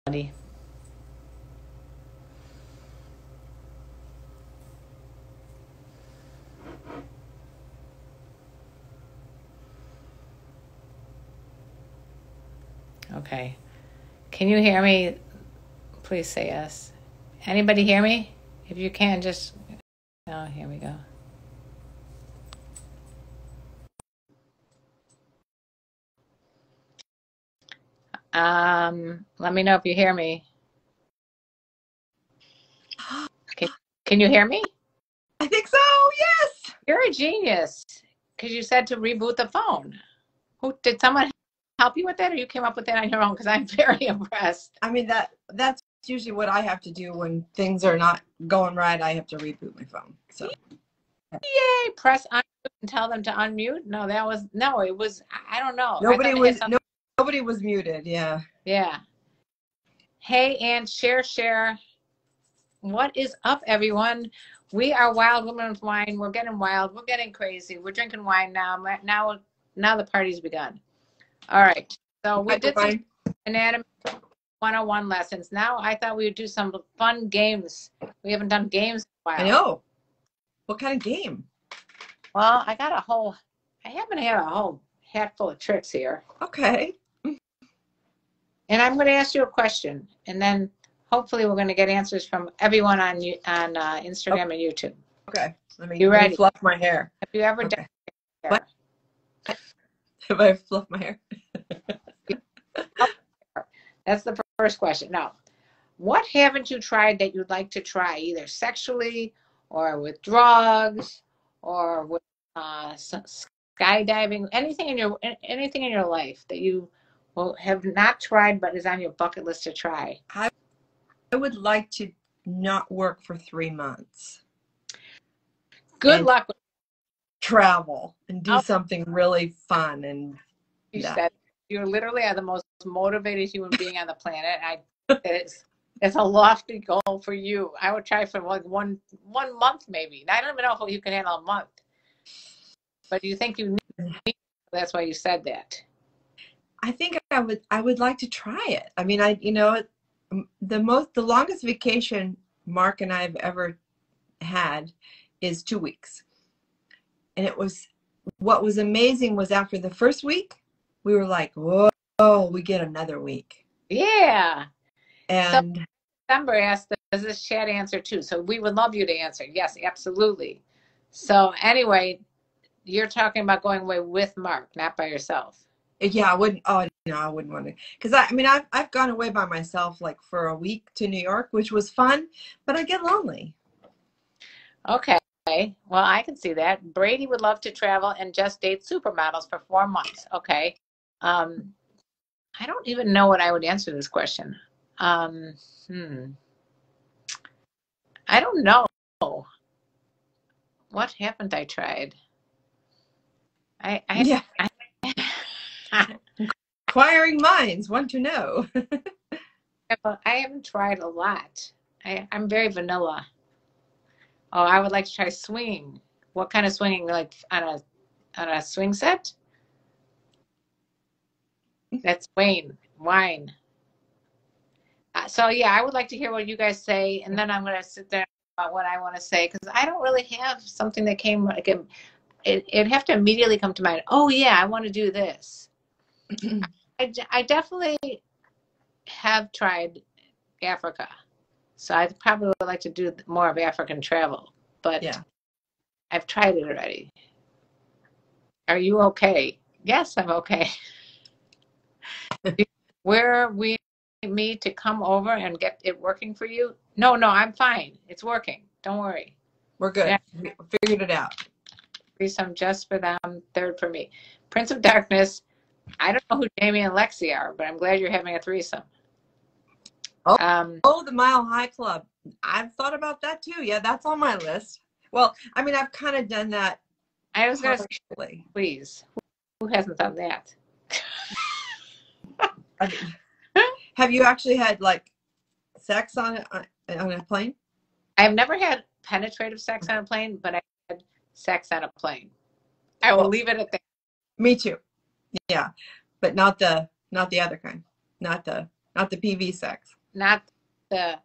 reality. Okay. Can you hear me? Please say yes. Anybody hear me? If you can, just... Oh, here we go. Let me know if you hear me. Can you hear me? I think so, yes. You're a genius, because you said to reboot the phone. Did someone help you with that, or you came up with that on your own? Because I'm very impressed. I mean, that's usually what I have to do when things are not going right. I have to reboot my phone. So, yay! Press unmute and tell them to unmute. No, it was. I don't know. nobody I thought was nobody was muted. Yeah. Yeah. Hey, and share. What is up, everyone? We are Wild Women with Wine. We're getting wild. We're getting crazy. We're drinking wine now. Now the party's begun. All right. So we did some anatomy 101 lessons. Now I thought we would do some fun games. We haven't done games in a while. I know. What kind of game? Well, I happen to have a whole hat full of tricks here. Okay. And I'm going to ask you a question, and then hopefully we're going to get answers from everyone on Instagram and YouTube. Okay. Let me fluff my hair. Have you ever done your hair? What? Have I fluffed my hair? That's the first question. Now, what haven't you tried that you'd like to try, either sexually or with drugs or with skydiving? Anything in your life that you have not tried but is on your bucket list to try? I would like to not work for 3 months. Good luck with travel and do something really fun. And you said you literally are the most motivated human being on the planet. It's a lofty goal for you. I would try for like one month maybe. I don't even know if you can handle a month. But do you think you need? That's why you said that. I think I would like to try it. I mean, the longest vacation Mark and I have ever had is 2 weeks. And what was amazing was after the first week, we were like, whoa, we get another week. Yeah. And so, December asked, does this chat answer too? So we would love you to answer. Yes, absolutely. So anyway, you're talking about going away with Mark, not by yourself. Yeah, I wouldn't. Oh no, I wouldn't want to. Because I've gone away by myself like for a week to New York, which was fun, but I get lonely. Okay. Well, I can see that. Brady would love to travel and just date supermodels for 4 months. Okay. I don't even know what I would answer this question. I don't know. What haven't I tried? Inquiring minds want to know. I haven't tried a lot. I'm very vanilla. Oh, I would like to try swinging. What kind of swinging? Like on a swing set? That's wine. So yeah, I would like to hear what you guys say, and then I'm going to sit there about what I want to say, because I don't really have something that came like it'd have to immediately come to mind. Oh yeah, I want to do this. I definitely have tried Africa, so I probably would like to do more of African travel, but yeah. I've tried it already. Are you okay? Yes, I'm okay. Where we meet to come over and get it working for you? No, I'm fine. It's working. Don't worry. We're good. Yeah. We figured it out. Threesome just for them, third for me. Prince of Darkness. I don't know who Jamie and Lexi are, but I'm glad you're having a threesome. The Mile High Club. I've thought about that too. Yeah, that's on my list. Well, I mean, I've kind of done that. I was going to say, please, who hasn't done that? I mean, have you actually had like sex on a plane? I've never had penetrative sex on a plane, but I had sex on a plane. I will leave it at that. Me too. Yeah, but not the other kind. Not the Not the PV sex. Not the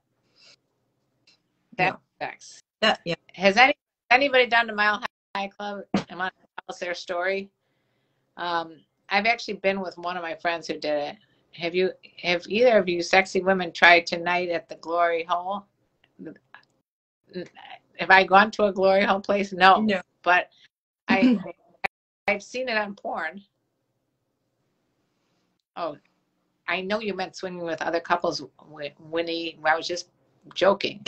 that No. sex. Yeah. Has anybody done the Mile High Club and want to tell us their story? I've actually been with one of my friends who did it. Have either of you sexy women tried tonight at the Glory Hole? Have I gone to a Glory Hole place? No. But I've seen it on porn. Oh, I know you meant swinging with other couples, Winnie. I was just joking.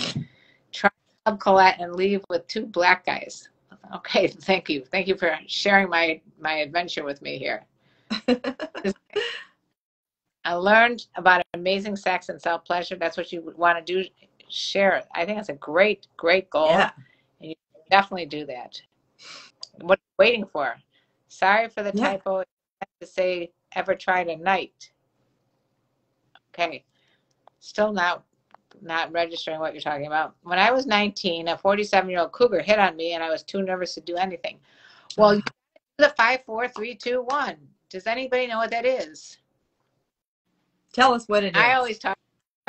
Try Club Colette and leave with 2 black guys. Okay, thank you. Thank you for sharing my adventure with me here. I learned about amazing sex and self-pleasure. That's what you would want to do. Share it. I think it's a great, great goal. Yeah. And you definitely do that. What are you waiting for? Sorry for the typo. I have to say, ever tried a night? Okay. Still not registering what you're talking about. When I was 19, a 47-year-old cougar hit on me, and I was too nervous to do anything. Well, you do the 5, 4, 3, 2, 1. Does anybody know what that is? Tell us what it is. I always talk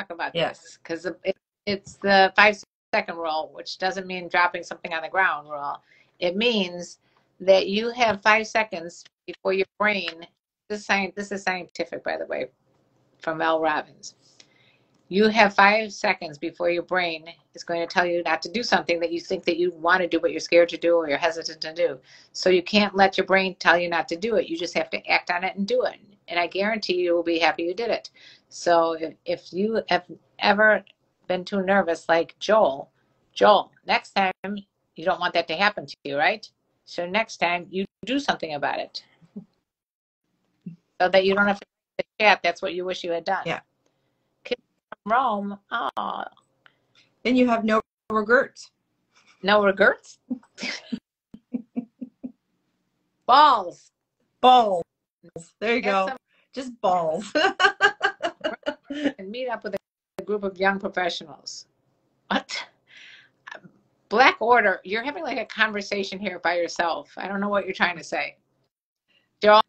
about this because it's the 5-second rule, which doesn't mean dropping something on the ground rule. It means that you have 5 seconds before your brain. This is scientific, by the way, from Mel Robbins. You have 5 seconds before your brain is going to tell you not to do something that you think that you want to do, but you're scared to do or you're hesitant to do. So you can't let your brain tell you not to do it. You just have to act on it and do it. And I guarantee you will be happy you did it. So if you have ever been too nervous, like Joel, next time you don't want that to happen to you, right? So next time you do something about it. So that you don't have to chat. That's what you wish you had done. Yeah. Rome. Oh. Then you have no regrets. No regrets? Balls. There you go. Just balls. And meet up with a group of young professionals. What? Black Order, you're having like a conversation here by yourself. I don't know what you're trying to say. Joel,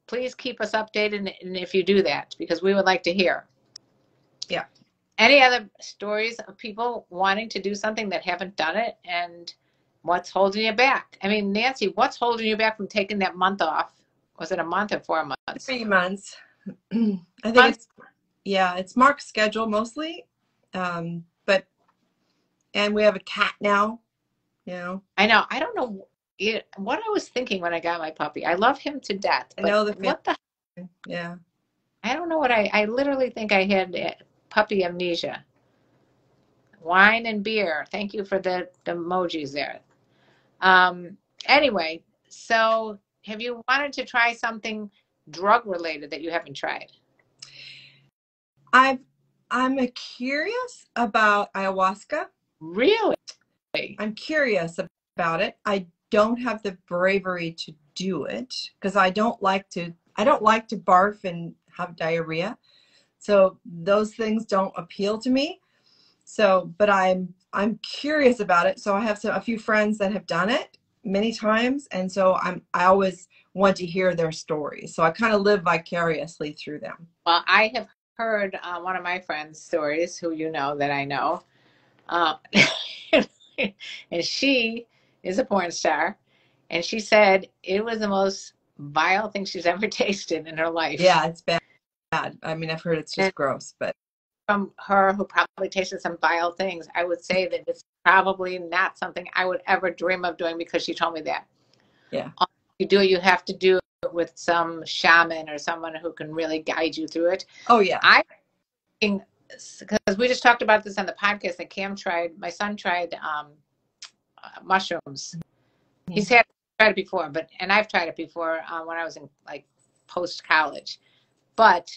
please keep us updated, and if you do that, because we would like to hear. Yeah. Any other stories of people wanting to do something that haven't done it, and what's holding you back? I mean, Nancy, what's holding you back from taking that month off? Was it a month or 4 months? 3 months. I think it's Mark's schedule mostly. And we have a cat now, you know. I know. I don't know what I was thinking when I got my puppy. I love him to death. But I know what the? Yeah. I don't know what I literally think I had puppy amnesia. Wine and beer. Thank you for the emojis there. Anyway, so have you wanted to try something drug related that you haven't tried? I'm curious about ayahuasca. Really? I'm curious about it. I don't have the bravery to do it because I don't like to barf and have diarrhea. So those things don't appeal to me. So, but I'm curious about it. So I have a few friends that have done it many times, and so I always want to hear their stories. So I kind of live vicariously through them. Well, I have heard one of my friends' stories, who you know that I know, and she is a porn star, and she said it was the most vile thing she's ever tasted in her life. Yeah, it's bad. I mean, I've heard it's just gross, but from her, who probably tasted some vile things, I would say that it's probably not something I would ever dream of doing, because she told me that. Yeah. You do it, you have to do it with some shaman or someone who can really guide you through it. Oh, yeah. I think, because we just talked about this on the podcast, that my son tried mushrooms. Mm-hmm. He's tried it before, and I've tried it before when I was in like post-college. But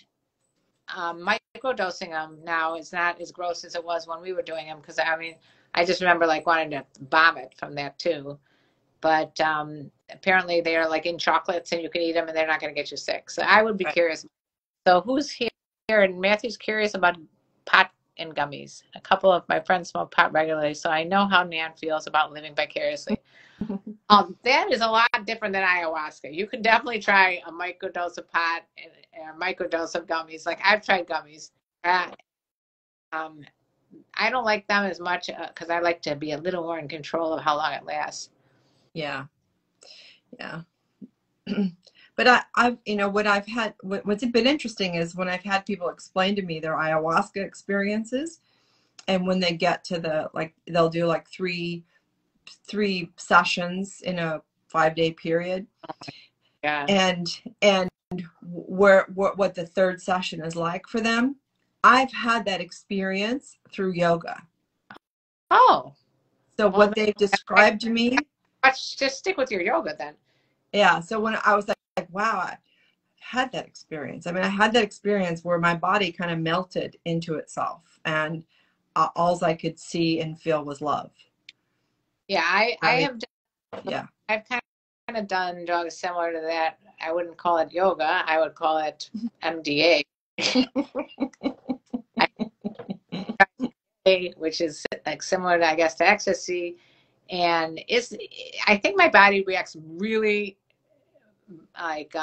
microdosing them now is not as gross as it was when we were doing them, because I mean, I just remember like wanting to vomit from that too. But apparently they are like in chocolates and you can eat them and they're not going to get you sick. So I would be curious. So who's here? And Matthew's curious about pot and gummies. A couple of my friends smoke pot regularly, so I know how Nan feels about living vicariously. That is a lot different than ayahuasca. You can definitely try a microdose of pot and a microdose of gummies. Like I've tried gummies. Uh, um, I don't like them as much because I like to be a little more in control of how long it lasts. Yeah. Yeah. But I've, you know, what I've had, what's been interesting is when I've had people explain to me their ayahuasca experiences, and when they get to the, like, they'll do like three sessions in a 5-day period. Yeah. And what the third session is like for them. I've had that experience through yoga. Oh. So Well, what they've described to me. Just stick with your yoga then. Yeah. So when I was like, wow, I had that experience. I mean, I had that experience where my body kind of melted into itself, and all I could see and feel was love. Yeah, I have. Yeah. I've kind of done drugs similar to that. I wouldn't call it yoga. I would call it MDA, which is like similar to, I guess, to ecstasy. And I think my body reacts really like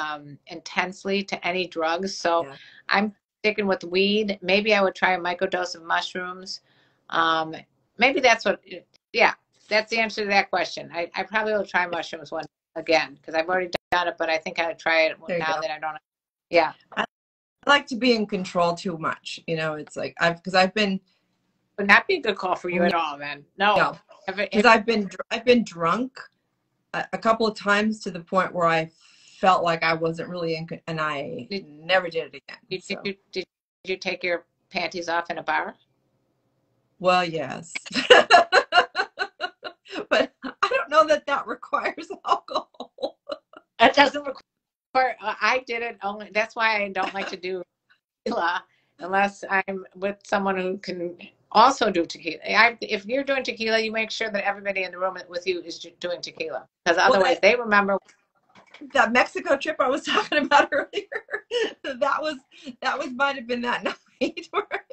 intensely to any drugs. So Yeah. I'm sticking with weed. Maybe I would try a microdose of mushrooms. Um, maybe that's what, yeah, that's the answer to that question. I probably will try mushrooms one again because I've already done it, but I think I'd try it now that I don't. Yeah. I like to be in control too much. You know, it's like because I've been. Would not be a good call for you at all, then. No. Because I've been drunk a couple of times to the point where I felt like I wasn't really in, and I never did it again. So. Did you take your panties off in a bar? Well, yes. But I don't know that requires alcohol. It doesn't require. I did it only. That's why I don't like to do tequila unless I'm with someone who can also do tequila. If you're doing tequila, you make sure that everybody in the room with you is doing tequila, because otherwise they remember. That Mexico trip I was talking about earlier, that might have been that night where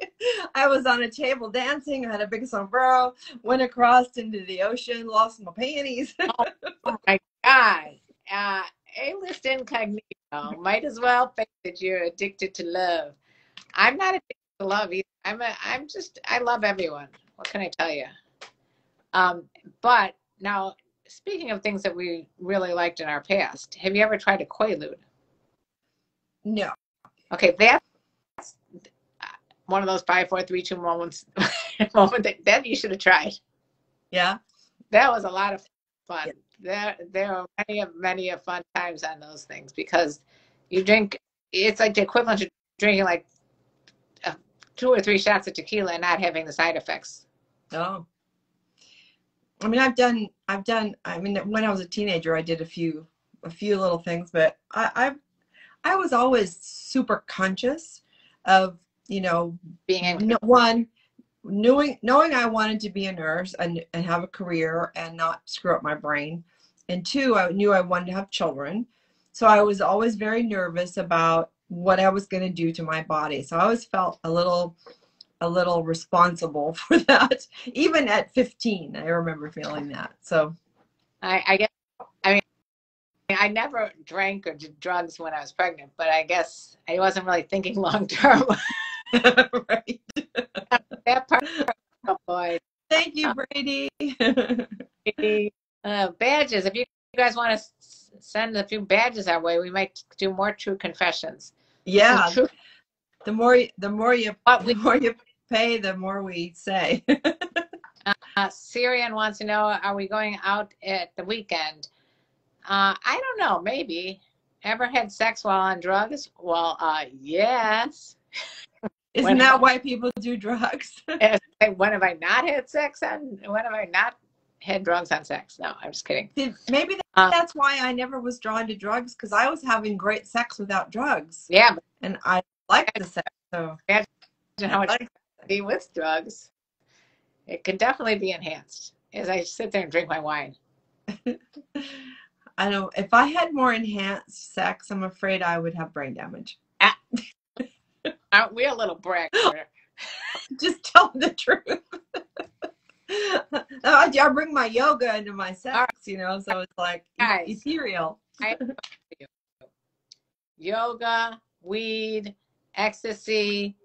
I was on a table dancing. I had a big sombrero, went across into the ocean, lost my panties. Oh my God. A-list incognito. Might as well think that you're addicted to love. I'm not addicted to love either. I love everyone. What can I tell you? But now, speaking of things that we really liked in our past, have you ever tried a Quaalude? No. Okay, that's one of those 5, 4, 3, 2 moments that you should have tried. Yeah. That was a lot of fun. Yeah. There are many of fun times on those things because you drink. It's like the equivalent of drinking like 2 or 3 shots of tequila and not having the side effects. Oh. I mean, I've done. I mean, when I was a teenager, I did a few little things, but I was always super conscious of, you know, being knowing I wanted to be a nurse and have a career and not screw up my brain, and 2, I knew I wanted to have children, so I was always very nervous about what I was going to do to my body. So I always felt a little responsible for that. Even at 15, I remember feeling that. So I guess, I mean, I never drank or did drugs when I was pregnant, but I guess I wasn't really thinking long term. right. That part, oh boy. Thank you, Brady. Badges. If you guys want to send a few badges our way, we might do more true confessions. Yeah. The more you pay, the more we say. Syrian wants to know, are we going out at the weekend? I don't know, maybe. Ever had sex while on drugs? Well, yes. Isn't that why people do drugs? When have I not had sex on? When have I not had drugs on sex? No, I'm just kidding. Maybe that's why I never was drawn to drugs, because I was having great sex without drugs. Yeah. And I liked the sex. So imagine how it could be with drugs. It could definitely be enhanced as I sit there and drink my wine. I know if I had more enhanced sex, I'm afraid I would have brain damage. Aren't we a little bragger? Just tell the truth. I bring my yoga into my All sex, right, you know, so it's like guys, ethereal. I yoga, weed, ecstasy,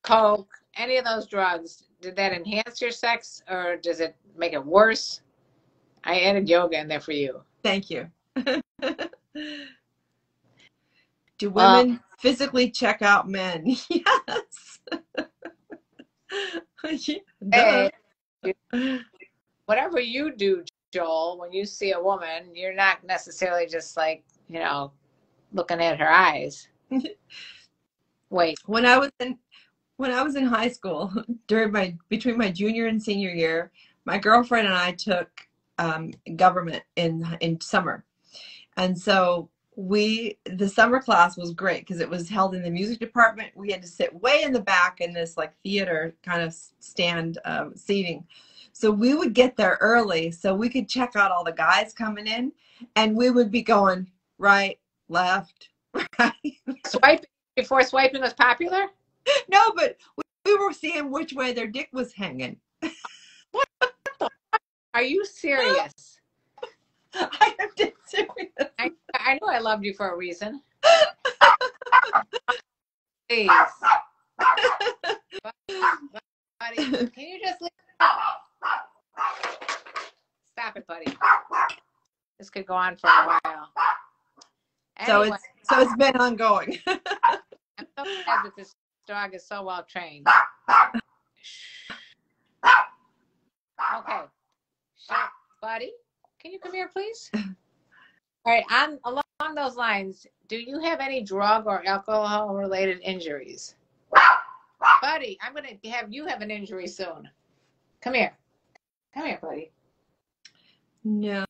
coke, any of those drugs, did that enhance your sex or does it make it worse? I added yoga in there for you. Thank you. Do Well, women physically check out men? Yes. Duh. hey, whatever you do, Joel, when you see a woman, you're not necessarily just like, looking at her eyes. Wait. When I was in high school, between my junior and senior year, my girlfriend and I took government in summer, and so the summer class was great because it was held in the music department. We had to sit way in the back in this like theater kind of stand seating. So we would get there early so we could check out all the guys coming in, and we would be going right, left, right. Swiping before swiping was popular? No, but we were seeing which way their dick was hanging. What the? Are you serious? I am dead serious. I know I loved you for a reason. Please. Buddy, can you just leave? Stop it, buddy. This could go on for a while. Anyway, So it's been ongoing. I'm so glad that this dog is so well trained. Okay. Buddy, can you come here, please? All right, along those lines, do you have any drug or alcohol related injuries? Buddy, I'm going to have you have an injury soon. Come here. Come here, buddy. No.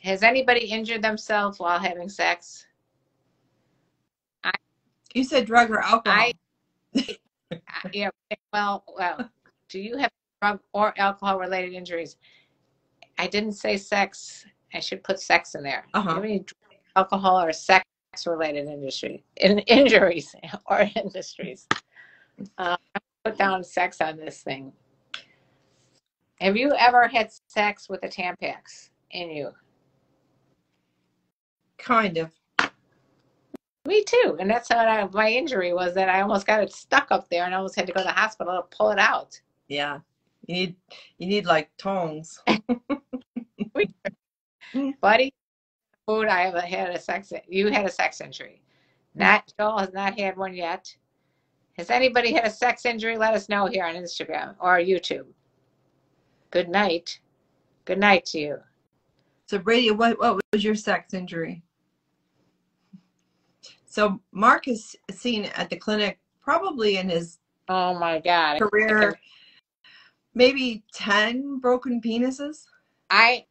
Has anybody injured themselves while having sex? You said drug or alcohol. Yeah, well, do you have drug or alcohol related injuries? I didn't say sex. I should put sex in there. Do you have any alcohol or sex related injuries or industries? I'll put down sex on this thing. Have you ever had sex with a Tampax in you? Kind of. Me too. And that's how my injury was, that I almost got it stuck up there and I almost had to go to the hospital to pull it out. Yeah. You need like tongs. Buddy, food, I have had you had a sex injury. Joel has not had one yet. Has anybody had a sex injury? Let us know here on Instagram or YouTube. Good night. Good night to you. So Brady, what was your sex injury? So Mark has seen at the clinic probably in his oh my God career maybe 10 broken penises. I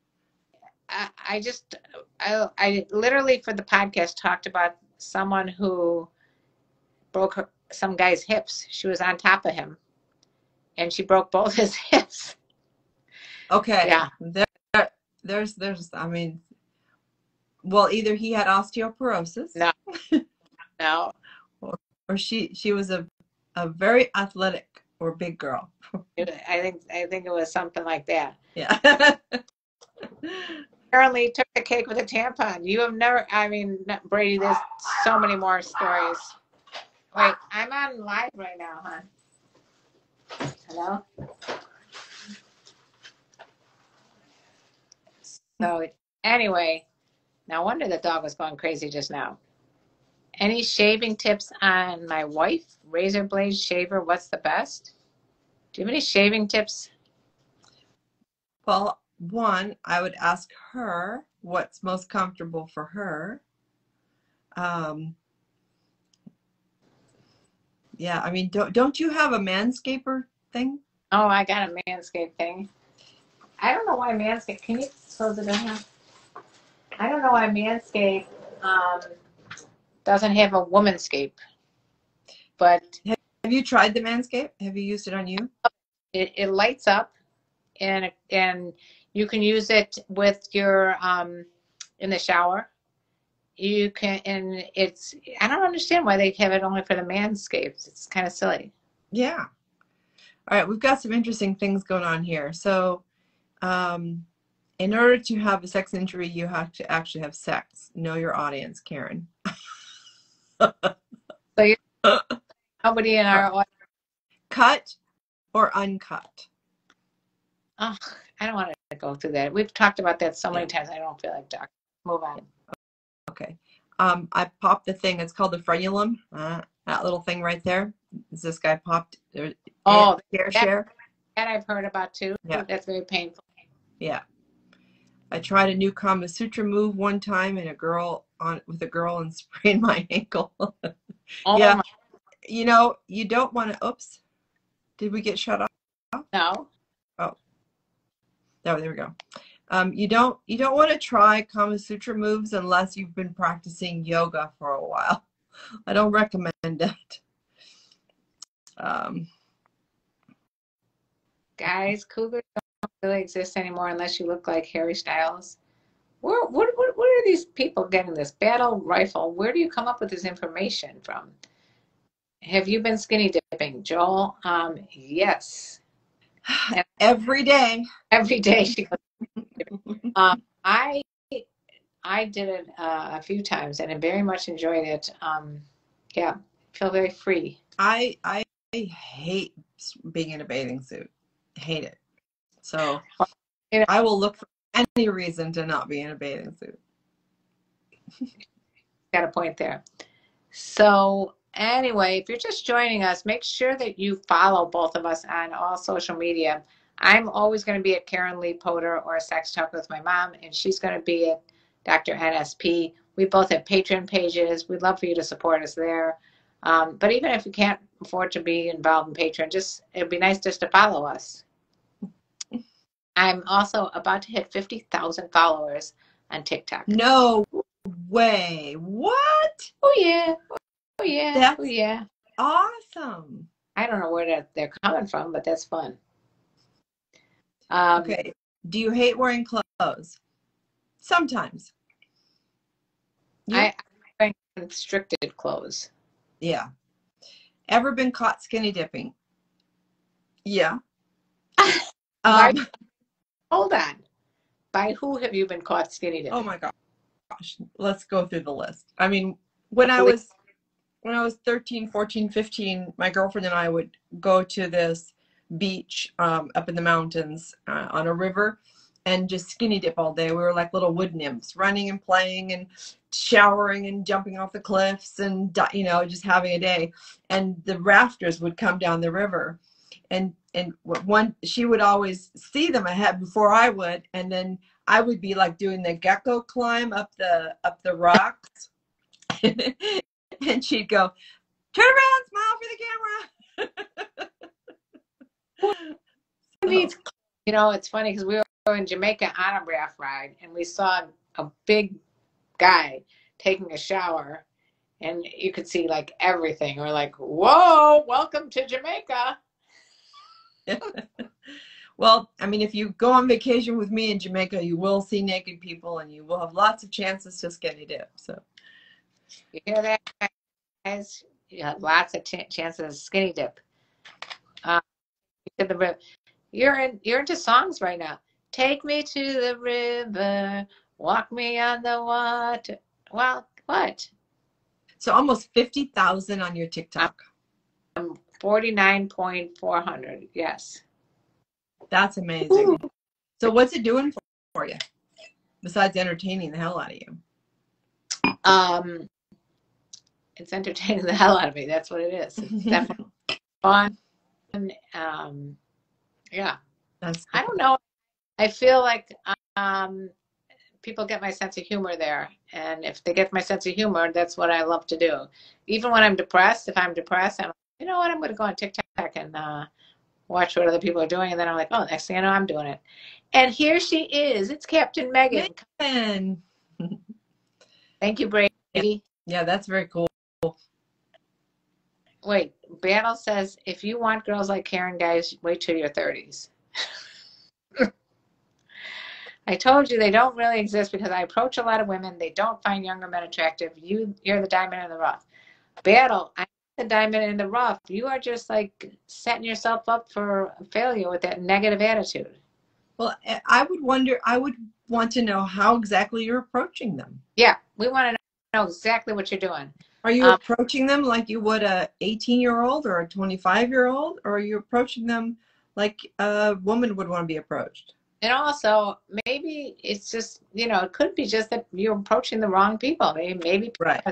literally for the podcast talked about someone who broke some guy's hips. She was on top of him and she broke both his hips. Okay. Yeah. There's I mean, well, either he had osteoporosis. No. Or she was a very athletic or big girl. I think it was something like that. Yeah. Apparently took the cake with a tampon. You have never, Brady, there's so many more stories. Wait, I'm on live right now, huh? Hello? So anyway, no wonder the dog was going crazy just now. Any shaving tips on my wife? Razor blade shaver, what's the best? Do you have any shaving tips? Well, one, I would ask her what's most comfortable for her. Yeah, I mean, don't you have a manscaper thing? Oh, I got a Manscaped thing. I don't know why Manscaped, can you close it down? I don't know why Manscaped doesn't have a womanscape. But have you tried the Manscaped? Have you used it on you? It lights up and you can use it with your in the shower. You can, and I don't understand why they have it only for the Manscaped. It's kind of silly. Yeah. All right, we've got some interesting things going on here. So, in order to have a sex injury, you have to actually have sex. Know your audience, Karen. So you're nobody in our audience. Cut or uncut? Oh, I don't want to go through that. We've talked about that so many times. I don't feel like talking. Move on. Okay. I popped the thing. It's called the frenulum. That little thing right there. Is this guy popped? Oh, share. That I've heard about too. Yeah. That's very painful. Yeah. I tried a new Kama Sutra move one time with a girl and sprained my ankle. Oh, yeah. my. You know, you don't want to. Oops. Did we get shut off? No. Oh. There we go. You don't want to try Kama Sutra moves unless you've been practicing yoga for a while. I don't recommend it. Guys, cougars don't really exist anymore unless you look like Harry Styles. Where are these people getting this battle rifle? Where do you come up with this information from? Have you been skinny dipping, Joel? Yes. Every day. Every day she goes. I did it a few times and I very much enjoyed it. Yeah, feel very free. I hate being in a bathing suit. Hate it. So I will look for any reason to not be in a bathing suit. Got a point there. So anyway, if you're just joining us, make sure that you follow both of us on all social media. I'm always going to be at Karenlee Poter or Sex Talk with my mom, and she's going to be at Dr. NSP. We both have Patreon pages. We'd love for you to support us there. But even if you can't afford to be involved in Patreon, it'd be nice just to follow us. I'm also about to hit 50,000 followers on TikTok. No way. What? Oh, yeah. Oh, yeah. That's oh, yeah. Awesome. I don't know where they're coming from, but that's fun. Okay. Do you hate wearing clothes? Sometimes. I wear constricted clothes. Yeah. Ever been caught skinny dipping? Yeah. Hold on. By who have you been caught skinny dipping? Oh my gosh. Let's go through the list. I mean, when I was 13, 14, 15, my girlfriend and I would go to this beach up in the mountains on a river and just skinny dip all day. We were like little wood nymphs, running and playing and showering and jumping off the cliffs and, you know, just having a day. And the rafters would come down the river. And she would always see them ahead before I would. And then I would be like doing the gecko climb up the rocks. And she'd go, turn around, smile for the camera. You know, it's funny because we were in Jamaica on a raft ride and we saw a big guy taking a shower and you could see like everything. We're like, whoa, welcome to Jamaica. Well, I mean, if you go on vacation with me in Jamaica, you will see naked people and you will have lots of chances to skinny dip. So you hear that, guys? You have lots of chances to skinny dip. You're into songs right now. Take me to the river, walk me on the water. Well, what? So almost 50,000 on your TikTok. I'm 49,400. Yes. That's amazing. Ooh. So what's it doing for you besides entertaining the hell out of you? It's entertaining the hell out of me. That's what it is. It's definitely fun. Yeah. I don't know. I feel like people get my sense of humor there. And if they get my sense of humor, that's what I love to do. Even when I'm depressed, if I'm depressed, I'm like, you know what, I'm going to go on TikTok and watch what other people are doing. And then I'm like, oh, next thing I know, I'm doing it. And here she is. It's Captain Megan. Thank you, Brady. Yeah, that's very cool. Wait, Battle says, if you want girls like Karen, guys, wait till your 30s. I told you they don't really exist because I approach a lot of women. They don't find younger men attractive. You're the diamond in the rough. Battle, I'm the diamond in the rough. You are just like setting yourself up for failure with that negative attitude. Well, I would want to know how exactly you're approaching them. Yeah, we want to know exactly what you're doing. Are you approaching them like you would a 18-year-old or a 25-year-old, or are you approaching them like a woman would want to be approached? And also, maybe it's just, you know, it could be just that you're approaching the wrong people. Maybe Right.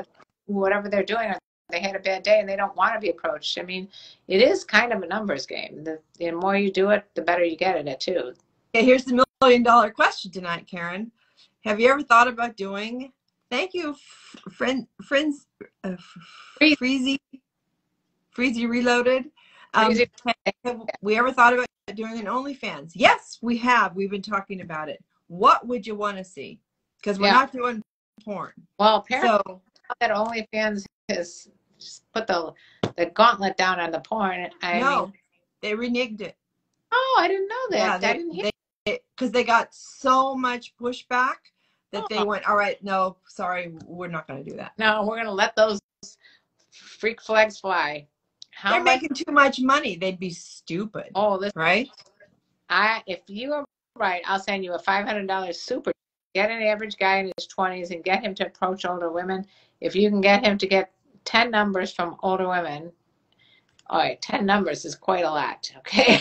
whatever they're doing, they had a bad day and they don't want to be approached. I mean, it is kind of a numbers game. The more you do it, the better you get at it too. Okay, here's the million-dollar question tonight, Karen. Have you ever thought about doing? Thank you, Freezy Reloaded. Have we ever thought about doing an OnlyFans? Yes, we have. We've been talking about it. What would you want to see? Because we're not doing porn. Well, apparently that OnlyFans has just put the gauntlet down on the porn. I mean, they reneged it. Oh, I didn't know that. Yeah, I didn't hear. Because they got so much pushback that they went, all right, no, sorry, we're not going to do that. No, we're going to let those freak flags fly. They're making too much money. They'd be stupid. Oh, listen, right? If you are right, I'll send you a $500 super. Get an average guy in his 20s and get him to approach older women. If you can get him to get 10 numbers from older women, all right, 10 numbers is quite a lot, okay?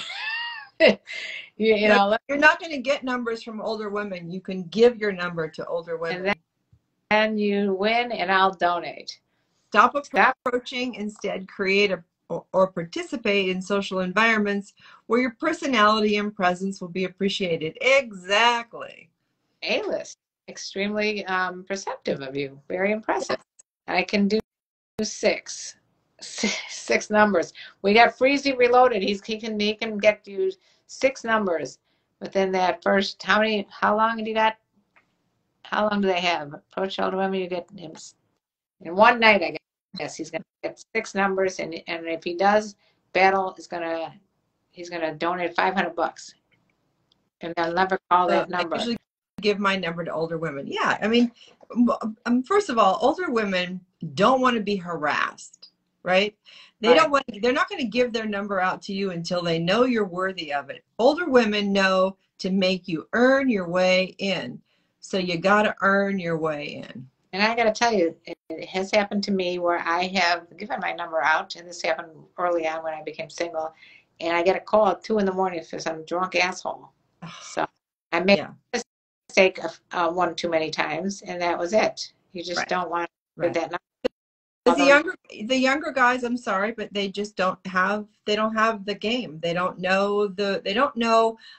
you know, you're not going to get numbers from older women. You can give your number to older women. And then you win, and I'll donate. Stop approaching. Instead, create or participate in social environments where your personality and presence will be appreciated. Exactly. A-list. Extremely perceptive of you. Very impressive. I can do six numbers. We got Freezy Reloaded. He can get you 6 numbers within that first. How long have you got? How long do they have? Approach older women. You get him in one night. I guess he's gonna get 6 numbers, and if he does, Battle is he's gonna donate $500, and they'll never call that number. I usually give my number to older women. Yeah, I mean, first of all, older women don't want to be harassed, right? They don't want. They're not going to give their number out to you until they know you're worthy of it. Older women know to make you earn your way in, so you got to earn your way in. And I got to tell you, it has happened to me where I have given my number out, and this happened early on when I became single, and I get a call at 2 a.m. for some drunk asshole. So I made a mistake of one too many times, and that was it. You just don't want that number. The younger guys, I'm sorry, but they just don't have the game. They don't know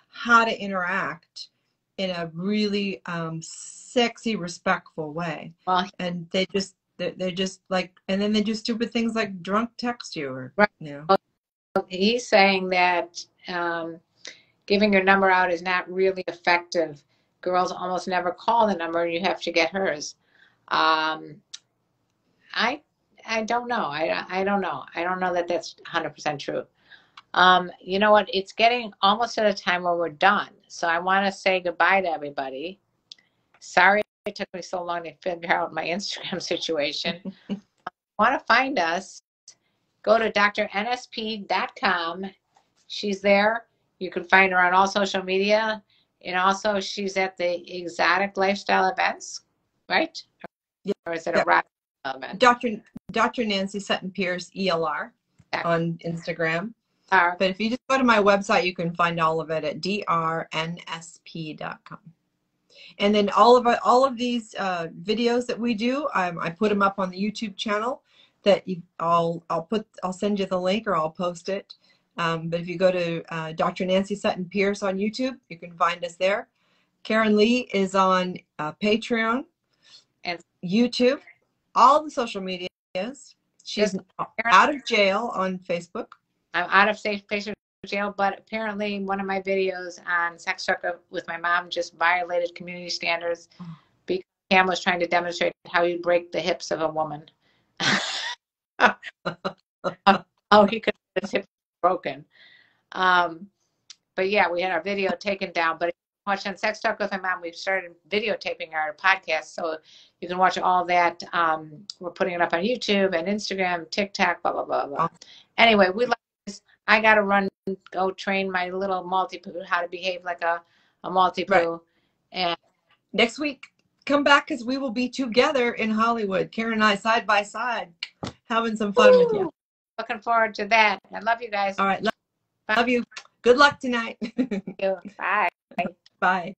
how to interact in a really sexy, respectful way. Well, and they're just like, and then they do stupid things like drunk text you or he's saying that giving your number out is not really effective. Girls almost never call the number. You have to get hers. I don't know. I don't know. I don't know that that's 100% true. You know what? It's getting almost at a time where we're done. So I want to say goodbye to everybody. Sorry it took me so long to figure out my Instagram situation. Want to find us, go to drnsp.com. She's there. You can find her on all social media. And also she's at the exotic lifestyle events, right? Yeah. Or is it a rock event? Dr. Nancy Sutton Pierce ELR on Instagram. But if you just go to my website, you can find all of it at drnsp.com. And then all of these videos that we do, I put them up on the YouTube channel. I'll send you the link or I'll post it. But if you go to Dr. Nancy Sutton Pierce on YouTube, you can find us there. Karenlee is on Patreon and YouTube, all the social medias. She's out of jail on Facebook. I'm out of patient jail, but apparently one of my videos on sex work with my mom just violated community standards because Cam was trying to demonstrate how you break the hips of a woman. Oh, he could have his hips broken. But yeah, we had our video taken down. But if you watch on Sex Talk with my mom. We've started videotaping our podcast, so you can watch all that. We're putting it up on YouTube and Instagram, TikTok, blah, blah, blah, blah. Anyway, we like this. I got to run, go train my little multi-poo how to behave like a multi-poo. Right. And next week, come back because we will be together in Hollywood. Karen and I, side by side, having some fun with you. Looking forward to that. I love you guys. All right. Love you. Good luck tonight. Thank you. Bye. Bye.